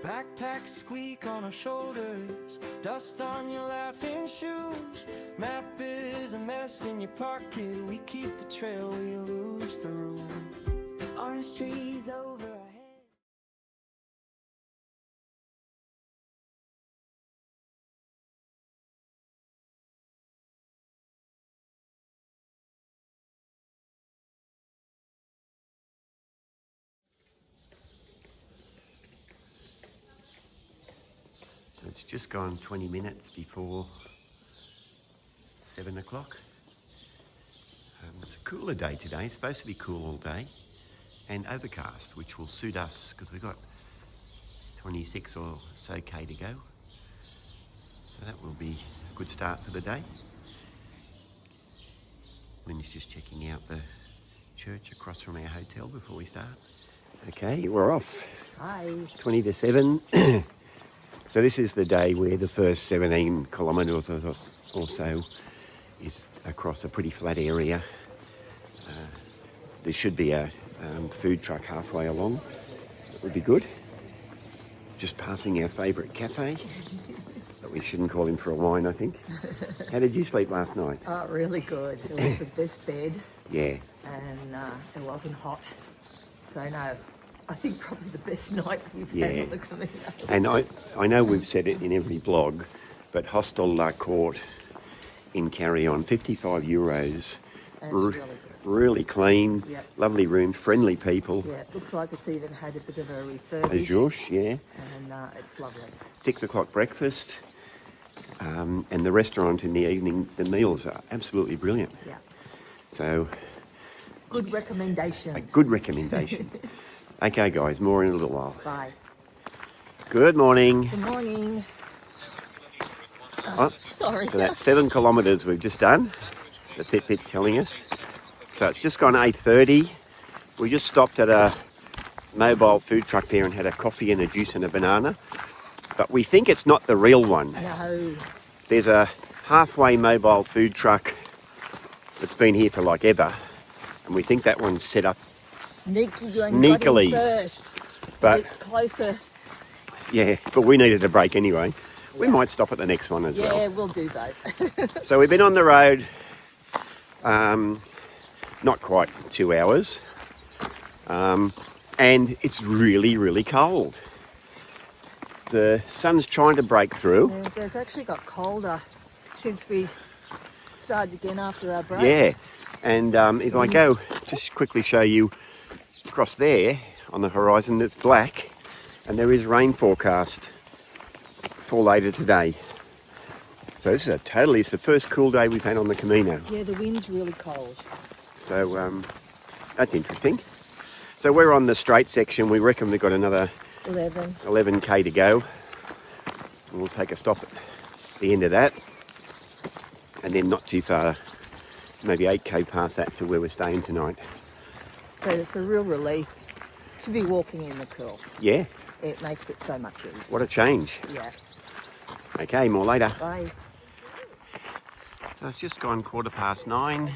Backpacks squeak on our shoulders, dust on your laughing shoes. Map is a mess in your pocket. We keep the trail, we lose the room. Orange trees over our heads. So it's just gone 20 minutes before 7 o'clock. It's a cooler day today. It's supposed to be cool all day and overcast, which will suit us because we've got 26 or so K to go. So that will be a good start for the day. Lynn's just checking out the church across from our hotel before we start. Okay, we're off. Hi. 20 to 7. So this is the day where the first 17 kilometres or so is across a pretty flat area. There should be a food truck halfway along. That would be good. Just passing our favourite cafe. But we shouldn't call him for a wine, I think. How did you sleep last night? Oh, really good. It was the best bed. Yeah. And it wasn't hot. So no, I think probably the best night we've had on the Camino. And I know we've said it in every blog, but Hostel La Court in Carry-On, €55. And it's really good. Really clean, Yep. lovely rooms, friendly people. Yeah, it looks like it's even had a bit of a refurbish. As Josh, yeah. And it's lovely. 6 o'clock breakfast, and the restaurant in the evening, the meals are absolutely brilliant. Yeah. So, Good recommendation. a good recommendation. Okay guys, more in a little while. Bye. Good morning. Good morning. Oh, Sorry. so that's 7 kilometres we've just done, the Fitbit's telling us. So it's just gone 8:30. We just stopped at a mobile food truck there and had a coffee and a juice and a banana. But we think it's not the real one. No. There's a halfway mobile food truck that's been here for like ever. And we think that one's set up. Sneakily. First. But Get closer. yeah, but we needed a break anyway. We might stop at the next one as well. Yeah, we'll do both. So we've been on the road not quite 2 hours. And it's really, really cold. The sun's trying to break through. Yeah, it's actually got colder since we started again after our break. Yeah, and if I go, just quickly show you across there on the horizon, it's black, and there is rain forecast for later today. So this is it's the first cool day we've had on the Camino. Yeah, the wind's really cold. So that's interesting. So we're on the straight section. We reckon we've got another 11K to go. And we'll take a stop at the end of that. And then not too far, maybe 8K past that to where we're staying tonight. But it's a real relief to be walking in the cool. Yeah. It makes it so much easier. What a change. Yeah. Okay, more later. Bye. So it's just gone 9:15.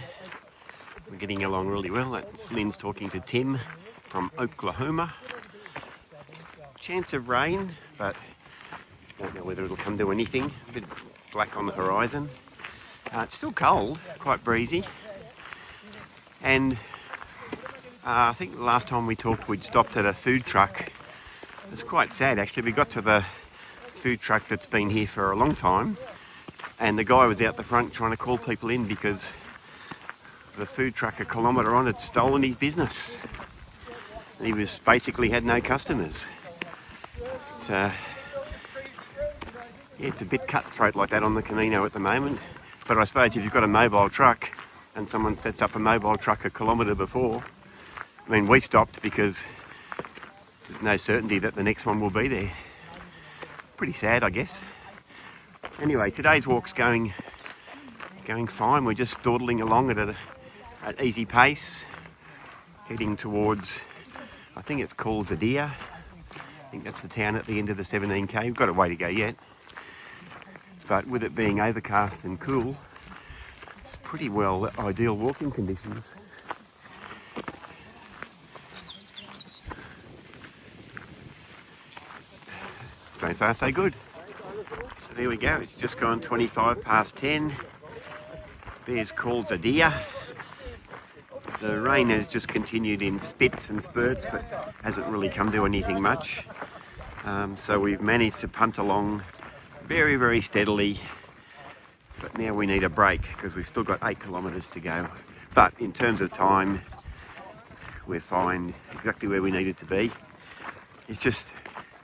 We're getting along really well. That's Lynn's talking to Tim from Oklahoma. Chance of rain, but don't know whether it'll come to anything. A bit black on the horizon. It's still cold, quite breezy. And I think the last time we talked, we'd stopped at a food truck. It's quite sad, actually. We got to the food truck that's been here for a long time, and the guy was out the front trying to call people in because the food truck a kilometre on had stolen his business. And he was basically had no customers. It's a bit cutthroat like that on the Camino at the moment. But I suppose if you've got a mobile truck and someone sets up a mobile truck a kilometre before, I mean, we stopped because there's no certainty that the next one will be there. Pretty sad, I guess. Anyway, today's walk's going fine. We're just dawdling along at an easy pace, heading towards, I think it's called Coladilla. I think that's the town at the end of the 17K. We've got a way to go yet. But with it being overcast and cool, it's pretty well ideal walking conditions. So far so good. So there we go, it's just gone 25 past 10. There's Coladilla. The rain has just continued in spits and spurts, but hasn't really come to anything much. So we've managed to punt along very, very steadily. But now we need a break because we've still got 8 kilometres to go. But in terms of time, we're fine, exactly where we needed to be. It's just,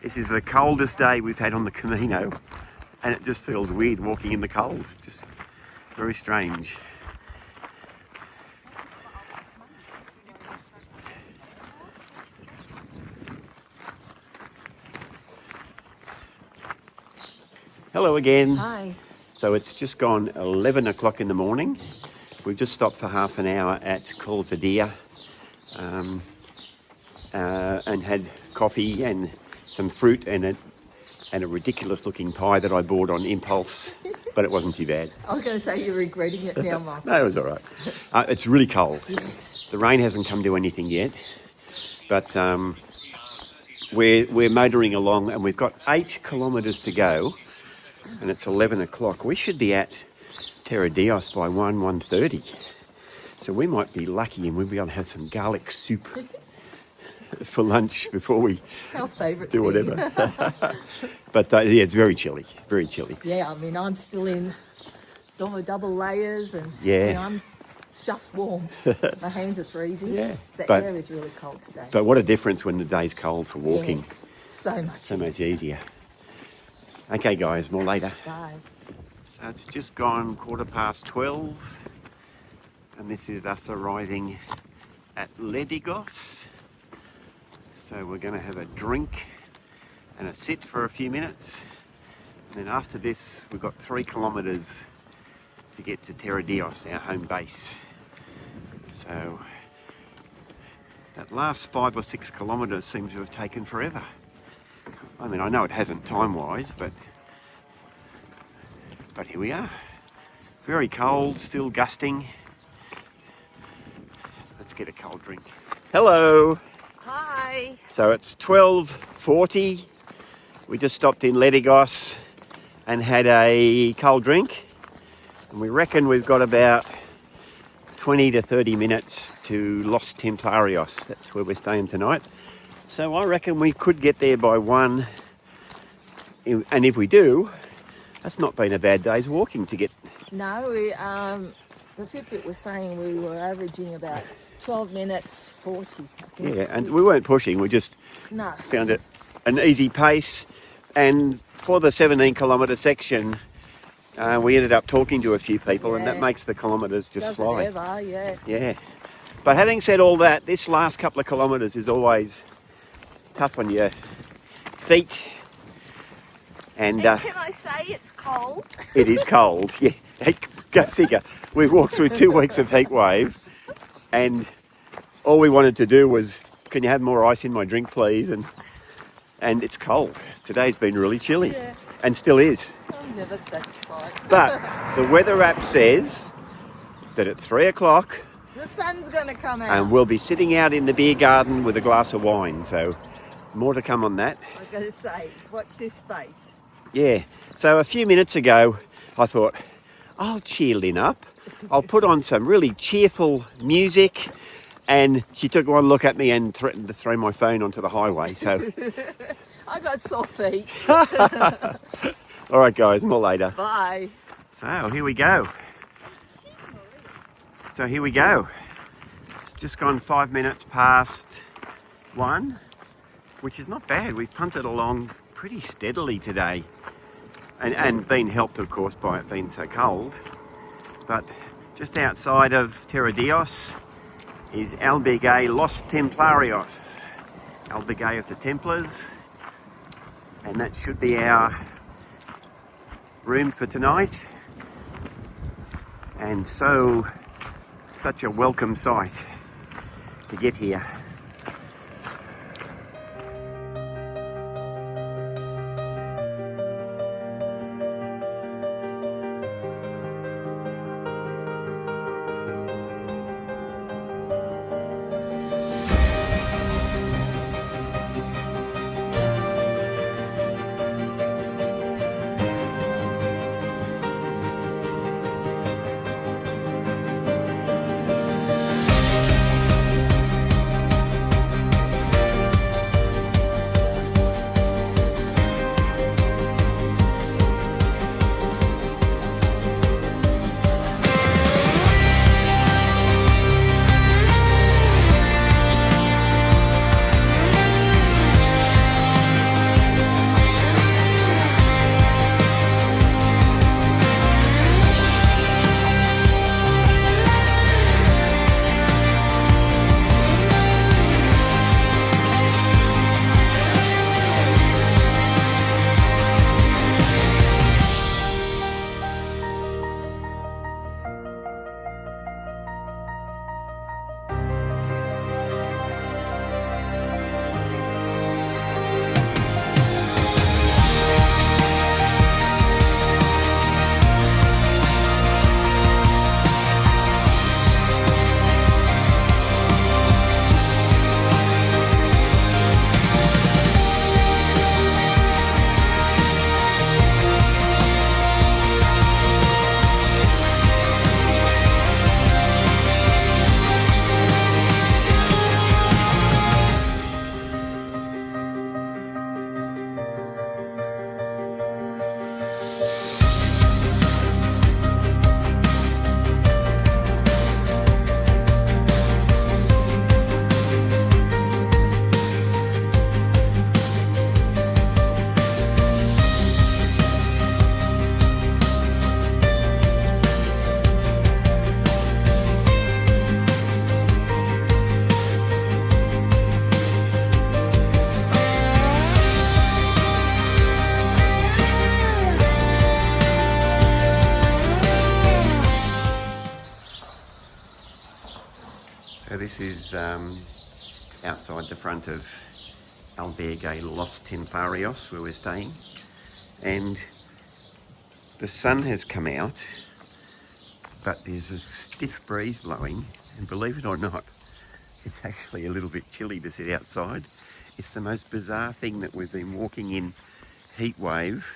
this is the coldest day we've had on the Camino, and it just feels weird walking in the cold. Just very strange. Hello again. Hi. So it's just gone 11 o'clock in the morning. We've just stopped for half an hour at Coladilla and had coffee and some fruit and a ridiculous looking pie that I bought on impulse, but it wasn't too bad. I was going to say you're regretting it now, Mark. No, it was all right. It's really cold. Yes. The rain hasn't come to anything yet, but we're motoring along and we've got 8 kilometres to go. And it's 11 o'clock. We should be at TERRADILLOS by 1:30. So we might be lucky and we'll be able to have some garlic soup for lunch before we Our favourite do thing. whatever. But yeah, it's very chilly, very chilly. Yeah, I mean, I'm still in double layers and Yeah. I'm just warm. My hands are freezing. Yeah, The but- air is really cold today. But what a difference when the day's cold for walking. Yes, so much. So much easier. Okay guys, more later. Bye. So it's just gone 12:15 and this is us arriving at Ledigos. So we're going to have a drink and a sit for a few minutes, and then after this we've got 3 kilometres to get to TERRADILLOS, our home base. So that last 5 or 6 kilometres seems to have taken forever. I mean, I know it hasn't time-wise, but here we are. Very cold, still gusting. Let's get a cold drink. Hello. Hi. So it's 12:40. We just stopped in Ledigos and had a cold drink. And we reckon we've got about 20 to 30 minutes to Los Templarios. That's where we're staying tonight. So I reckon we could get there by 1. And if we do, that's not been a bad day's walking to get. No, the Fitbit was saying we were averaging about 12 minutes 40. I think. Yeah, and we weren't pushing. We just No. found it an easy pace. And for the 17-kilometre section, we ended up talking to a few people, and that Yeah. makes the kilometres just Does fly. it ever, yeah. Yeah. But having said all that, this last couple of kilometres is always tough on your feet. And Can I say it's cold? it is cold. Yeah, go figure. We've walked through 2 weeks of heat wave, and all we wanted to do was, can you have more ice in my drink, please? And it's cold. Today's been really chilly, Yeah. and still is. I'm never satisfied. But the weather app says that at 3 o'clock, The sun's going to come out. and we'll be sitting out in the beer garden with a glass of wine. So more to come on that. I was going to say, watch this space. Yeah, so a few minutes ago I thought, I'll cheer Lynn up. I'll put on some really cheerful music, and she took one look at me and threatened to throw my phone onto the highway. So, I got sore feet. all right guys, more later. Bye. So here we go. It's just gone 5 minutes past 1, which is not bad. We've punted along pretty steadily today, and been helped of course by it being so cold. But just outside of TERRADILLOS is Albergue Los Templarios, Albergue of the Templars, and that should be our room for tonight. And such a welcome sight to get here. So this is outside the front of albergue Los Templarios where we're staying, and the sun has come out, but there's a stiff breeze blowing, and believe it or not, it's actually a little bit chilly to sit outside. It's the most bizarre thing that we've been walking in heat wave,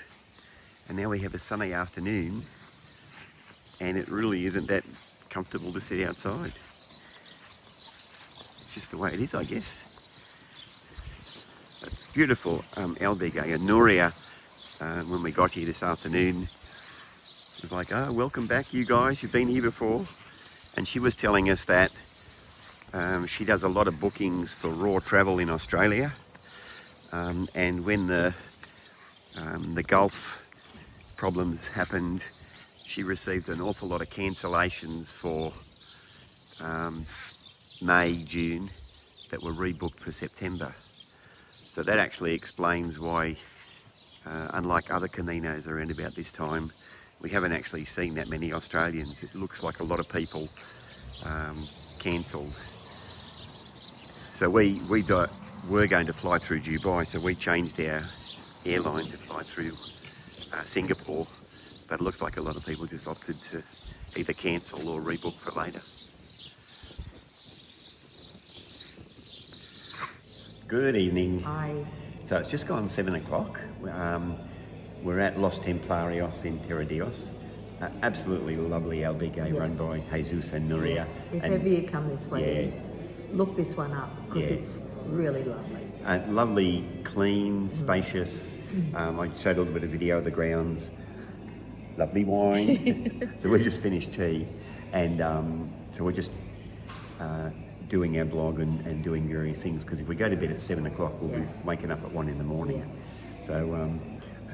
and now we have a sunny afternoon, and it really isn't that comfortable to sit outside. It's just the way it is, I guess. But beautiful albergue. And Nuria, when we got here this afternoon, was like, "Oh, welcome back, you guys. You've been here before." And she was telling us that she does a lot of bookings for raw travel in Australia, and when the Gulf problems happened, she received an awful lot of cancellations for May, June that were rebooked for September. So that actually explains why, unlike other Caminos around about this time, we haven't actually seen that many Australians. It looks like a lot of people cancelled. So we were going to fly through Dubai, so we changed our airline to fly through Singapore, but it looks like a lot of people just opted to either cancel or rebook for later. Good evening. Hi. So it's just gone 7 o'clock. We're at Los Templarios in TERRADILLOS. Absolutely lovely albergue run by Jesus and Nuria. If ever you come this way, look this one up because it's really lovely. Lovely, clean, spacious. I showed a little bit of video of the grounds. Lovely wine. So we just finished tea, and so we're just doing our blog and doing various things, because if we go to bed at 7 o'clock, we'll be waking up at 1 in the morning. So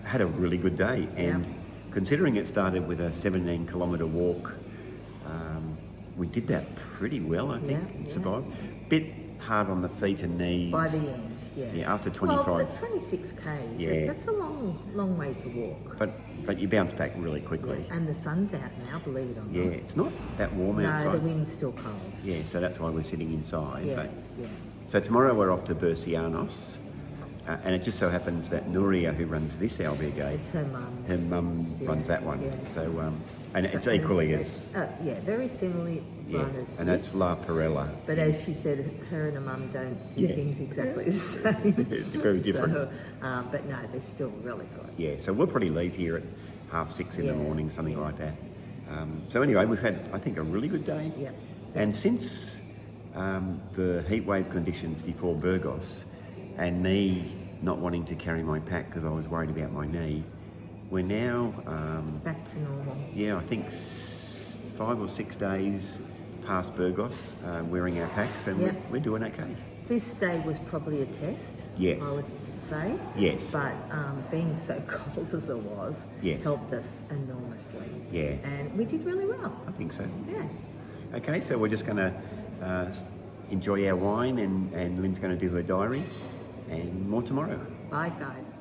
had a really good day, and considering it started with a 17-kilometre walk, we did that pretty well, I think, and survived. Bit hard on the feet and knees. By the end, Yeah, after 25. Well, at 26 k's, that's a long way to walk. But you bounce back really quickly. Yeah, and the sun's out now, believe it or not. Yeah, it's not that warm outside. No, the wind's still cold. Yeah, so that's why we're sitting inside. Yeah, So tomorrow we're off to Bercianos, and it just so happens that Nuria, who runs this albergue, it's her mum's. Her mum runs that one. Yeah. So, and it's equally as... very similarly run as and this. that's La Perella. But as she said, her and her mum don't do things exactly the same. Very different. So, but no, they're still really good. Yeah, so we'll probably leave here at 6:30 in the morning, something like that. So anyway, we've had, I think, a really good day. Yeah. And since the heat wave conditions before Burgos, and me not wanting to carry my pack because I was worried about my knee, we're now... back to normal. Yeah, I think 5 or 6 days past Burgos, wearing our packs, and we're doing okay. This day was probably a test, Yes. I would say. Yes. But being so cold as it was helped us enormously. Yeah. And we did really well. I think so. Yeah. Okay, so we're just going to enjoy our wine, and Lynn's going to do her diary, and more tomorrow. Bye, guys.